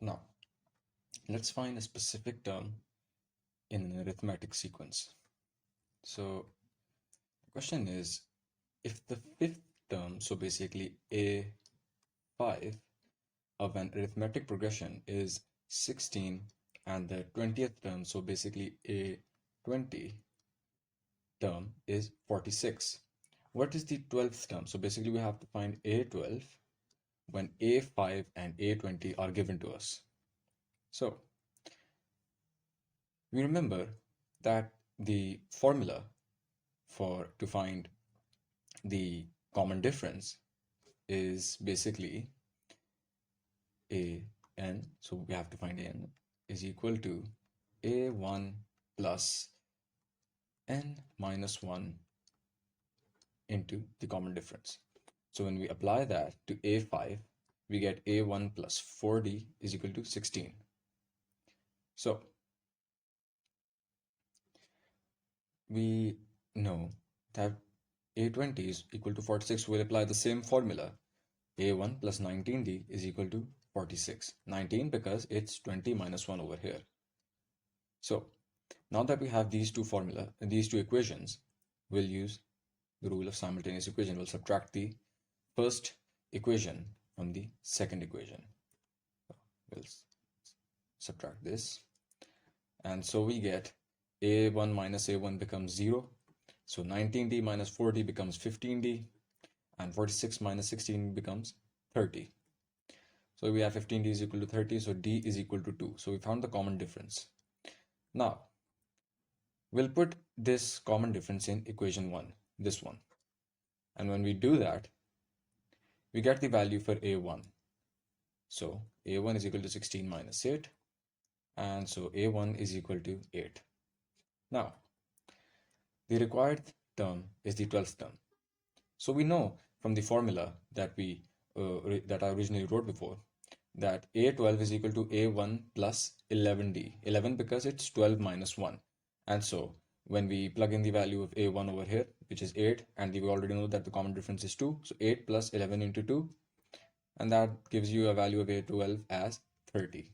Now, let's find a specific term in an arithmetic sequence. So the question is, if the fifth term, so basically A5 of an arithmetic progression is 16 and the 20th term, so basically A20 term is 46. What is the 12th term? So basically we have to find A12 when A5 and A20 are given to us. So we remember that the formula to find the common difference is basically an, so we have to find n is equal to a1 plus n minus 1 into the common difference. So when we apply that to a5, we get a1 plus 4d is equal to 16. So we know that a20 is equal to 46. We'll apply the same formula. A1 plus 19d is equal to 46. 19 because it's 20 minus 1 over here. So now that we have these two equations, we'll use the rule of simultaneous equation. We'll subtract the first equation from the second equation. We'll subtract this. And so we get a1 minus a1 becomes 0. So 19d minus 4d becomes 15d. And 46 minus 16 becomes 30. So we have 15d is equal to 30, so d is equal to 2. So we found the common difference. Now, we'll put this common difference in equation 1, this one. And when we do that, we get the value for a1. So a1 is equal to 16 minus 8. And so a1 is equal to 8. Now, the required term is the 12th term. So we know from the formula that I originally wrote before that a12 is equal to a1 plus 11d. 11 because it's 12 minus 1. And so when we plug in the value of a1 over here, which is 8, and we already know that the common difference is 2, so 8 plus 11 into 2, and that gives you a value of a12 as 30.